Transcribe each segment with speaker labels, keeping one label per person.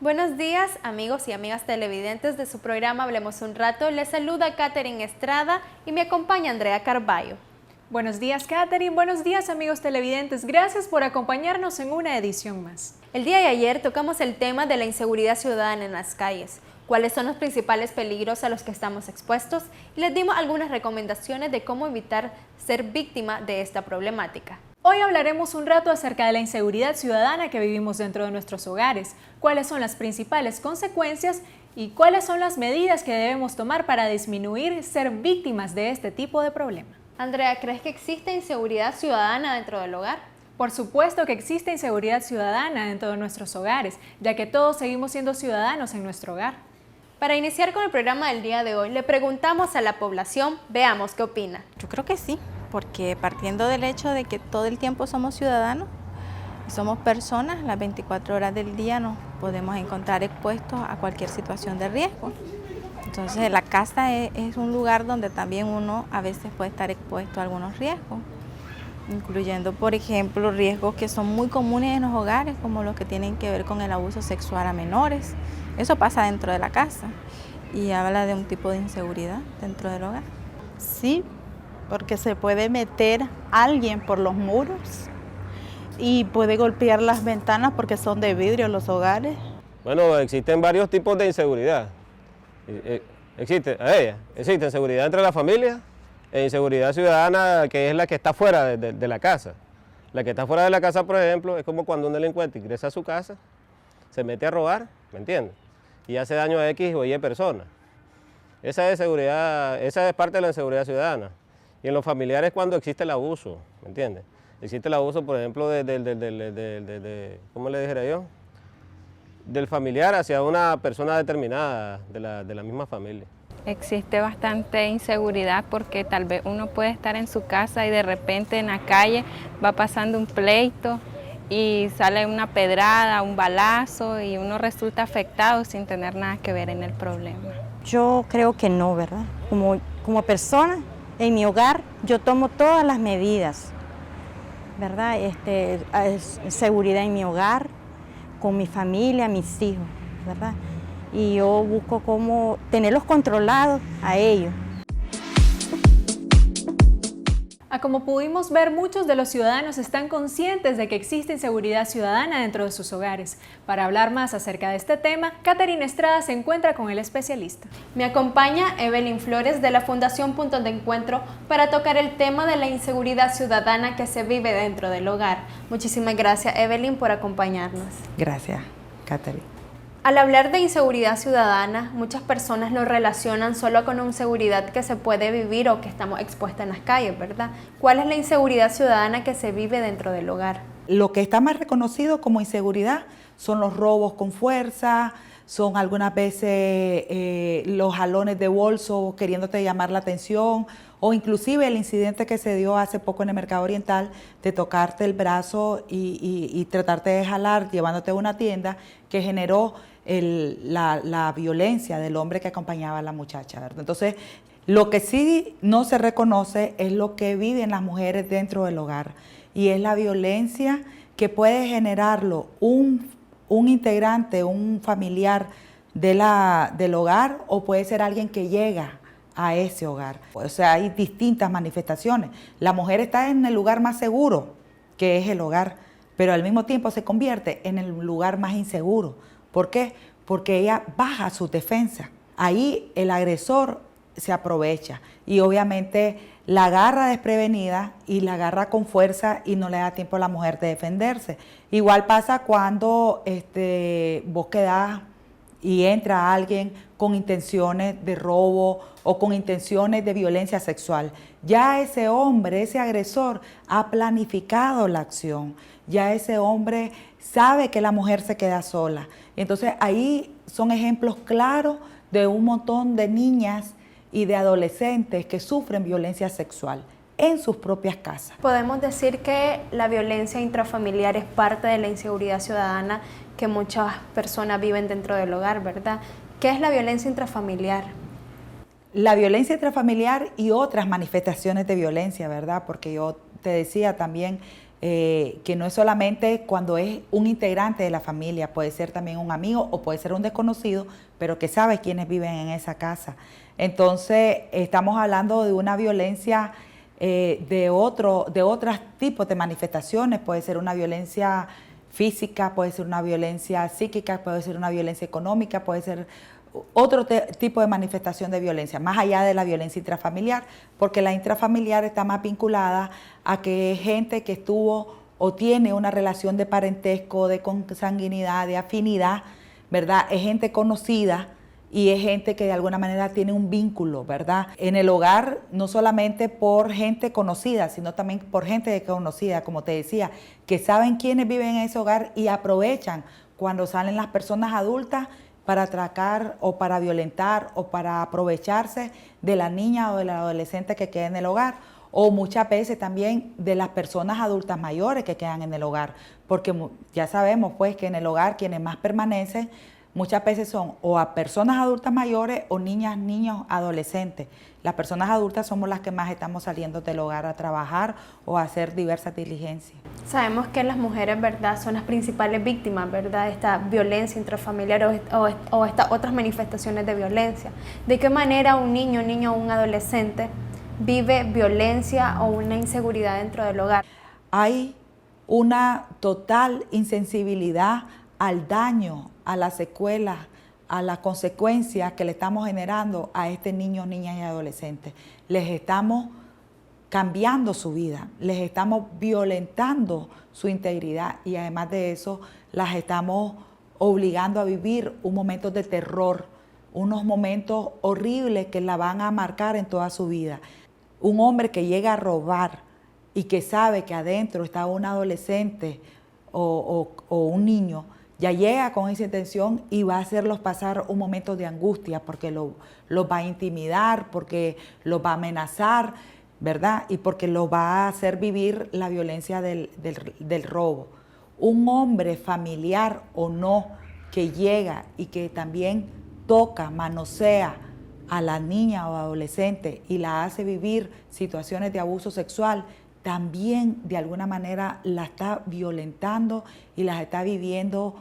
Speaker 1: Buenos días, amigos y amigas televidentes de su programa Hablemos un Rato. Les saluda Catherine Estrada y me acompaña Andrea Carballo.
Speaker 2: Buenos días, Catherine. Buenos días, amigos televidentes. Gracias por acompañarnos en una edición más.
Speaker 1: El día de ayer tocamos el tema de la inseguridad ciudadana en las calles, cuáles son los principales peligros a los que estamos expuestos y les dimos algunas recomendaciones de cómo evitar ser víctima de esta problemática.
Speaker 2: Hoy hablaremos un rato acerca de la inseguridad ciudadana que vivimos dentro de nuestros hogares, cuáles son las principales consecuencias y cuáles son las medidas que debemos tomar para disminuir ser víctimas de este tipo de problema.
Speaker 1: Andrea, ¿crees que existe inseguridad ciudadana dentro del hogar?
Speaker 2: Por supuesto que existe inseguridad ciudadana dentro de nuestros hogares, ya que todos seguimos siendo ciudadanos en nuestro hogar.
Speaker 1: Para iniciar con el programa del día de hoy, le preguntamos a la población, veamos qué opina.
Speaker 3: Yo creo que sí, porque partiendo del hecho de que todo el tiempo somos ciudadanos y somos personas, las 24 horas del día nos podemos encontrar expuestos a cualquier situación de riesgo. Entonces la casa es un lugar donde también uno a veces puede estar expuesto a algunos riesgos, incluyendo, por ejemplo, riesgos que son muy comunes en los hogares, como los que tienen que ver con el abuso sexual a menores. Eso pasa dentro de la casa y habla de un tipo de inseguridad dentro del hogar.
Speaker 4: Sí, porque se puede meter alguien por los muros y puede golpear las ventanas porque son de vidrio los hogares.
Speaker 5: Bueno, existen varios tipos de inseguridad. Existe inseguridad entre la familia e inseguridad ciudadana, que es la que está fuera de la casa. La que está fuera de la casa, por ejemplo, es como cuando un delincuente ingresa a su casa, se mete a robar, ¿me entiendes? Y hace daño a X o Y personas. Esa es parte de la inseguridad ciudadana. Y en los familiares cuando existe el abuso, ¿me entiendes? Existe el abuso, por ejemplo, ¿cómo le dijera yo? Del familiar hacia una persona determinada de la misma familia.
Speaker 6: Existe bastante inseguridad porque tal vez uno puede estar en su casa y de repente en la calle va pasando un pleito y sale una pedrada, un balazo y uno resulta afectado sin tener nada que ver en el problema.
Speaker 7: Yo creo que no, ¿verdad? Como persona, en mi hogar, yo tomo todas las medidas, ¿verdad? Seguridad en mi hogar, con mi familia, mis hijos, ¿verdad? Y yo busco cómo tenerlos controlados a ellos.
Speaker 2: Como pudimos ver, muchos de los ciudadanos están conscientes de que existe inseguridad ciudadana dentro de sus hogares. Para hablar más acerca de este tema, Catherine Estrada se encuentra con el especialista.
Speaker 1: Me acompaña Evelyn Flores de la Fundación Puntos de Encuentro para tocar el tema de la inseguridad ciudadana que se vive dentro del hogar. Muchísimas gracias, Evelyn, por acompañarnos.
Speaker 8: Gracias, Catherine.
Speaker 1: Al hablar de inseguridad ciudadana, muchas personas lo relacionan solo con una inseguridad que se puede vivir o que estamos expuestas en las calles, ¿verdad? ¿Cuál es la inseguridad ciudadana que se vive dentro del hogar?
Speaker 8: Lo que está más reconocido como inseguridad son los robos con fuerza, son algunas veces los jalones de bolso queriéndote llamar la atención, o inclusive el incidente que se dio hace poco en el Mercado Oriental de tocarte el brazo y tratarte de jalar llevándote a una tienda, que generó la violencia del hombre que acompañaba a la muchacha, ¿verdad? Entonces, lo que sí no se reconoce es lo que viven las mujeres dentro del hogar, y es la violencia que puede generarlo un integrante, un familiar del hogar, o puede ser alguien que llega a ese hogar. O sea, hay distintas manifestaciones. La mujer está en el lugar más seguro, que es el hogar, pero al mismo tiempo se convierte en el lugar más inseguro. ¿Por qué? Porque ella baja su defensa. Ahí el agresor se aprovecha y obviamente la agarra desprevenida y la agarra con fuerza y no le da tiempo a la mujer de defenderse. Igual pasa cuando vos quedás y entra alguien con intenciones de robo o con intenciones de violencia sexual. Ya ese hombre, ese agresor, ha planificado la acción. Ya ese hombre sabe que la mujer se queda sola. Entonces ahí son ejemplos claros de un montón de niñas y de adolescentes que sufren violencia sexual en sus propias casas.
Speaker 1: Podemos decir que la violencia intrafamiliar es parte de la inseguridad ciudadana que muchas personas viven dentro del hogar, ¿verdad? ¿Qué es la violencia intrafamiliar?
Speaker 8: La violencia intrafamiliar y otras manifestaciones de violencia, ¿verdad? Porque yo te decía también que no es solamente cuando es un integrante de la familia, puede ser también un amigo o puede ser un desconocido, pero que sabe quiénes viven en esa casa. Entonces, estamos hablando de una violencia de otros tipos de manifestaciones, puede ser una violencia física, puede ser una violencia psíquica, puede ser una violencia económica, puede ser otro tipo de manifestación de violencia, más allá de la violencia intrafamiliar, porque la intrafamiliar está más vinculada a que es gente que estuvo o tiene una relación de parentesco, de consanguinidad, de afinidad, ¿verdad? Es gente conocida y es gente que de alguna manera tiene un vínculo, ¿verdad? En el hogar, no solamente por gente conocida, sino también por gente desconocida, como te decía, que saben quiénes viven en ese hogar y aprovechan cuando salen las personas adultas para atracar o para violentar o para aprovecharse de la niña o del adolescente que queda en el hogar, o muchas veces también de las personas adultas mayores que quedan en el hogar, porque ya sabemos pues que en el hogar quienes más permanecen muchas veces son o a personas adultas mayores o niñas, niños, adolescentes. Las personas adultas somos las que más estamos saliendo del hogar a trabajar o a hacer diversas diligencias.
Speaker 1: Sabemos que las mujeres, ¿verdad?, son las principales víctimas, ¿verdad?, de esta violencia intrafamiliar o estas otras manifestaciones de violencia. ¿De qué manera un niño o un adolescente vive violencia o una inseguridad dentro del hogar?
Speaker 8: Hay una total insensibilidad al daño, a las secuelas, a las consecuencias que le estamos generando a este niño, niña y adolescente. Les estamos cambiando su vida, les estamos violentando su integridad y además de eso las estamos obligando a vivir un momento de terror, unos momentos horribles que la van a marcar en toda su vida. Un hombre que llega a robar y que sabe que adentro está un adolescente o un niño, ya llega con esa intención y va a hacerlos pasar un momento de angustia porque los va a intimidar, porque los va a amenazar, ¿verdad? Y porque los va a hacer vivir la violencia del robo. Un hombre familiar o no que llega y que también toca, manosea a la niña o adolescente y la hace vivir situaciones de abuso sexual, también de alguna manera la está violentando y las está viviendo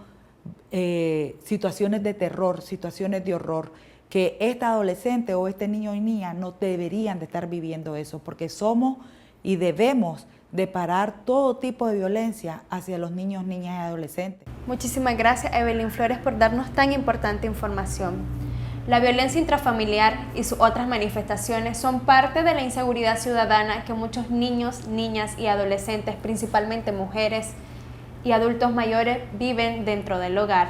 Speaker 8: situaciones de terror, situaciones de horror, que esta adolescente o este niño y niña no deberían de estar viviendo eso, porque somos y debemos de parar todo tipo de violencia hacia los niños, niñas y adolescentes.
Speaker 1: Muchísimas gracias, Evelyn Flores, por darnos tan importante información. La violencia intrafamiliar y sus otras manifestaciones son parte de la inseguridad ciudadana que muchos niños, niñas y adolescentes, principalmente mujeres y adultos mayores, viven dentro del hogar.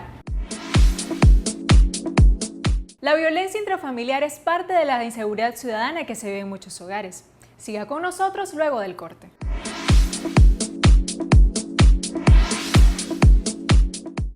Speaker 2: La violencia intrafamiliar es parte de la inseguridad ciudadana que se vive en muchos hogares. Siga con nosotros luego del corte.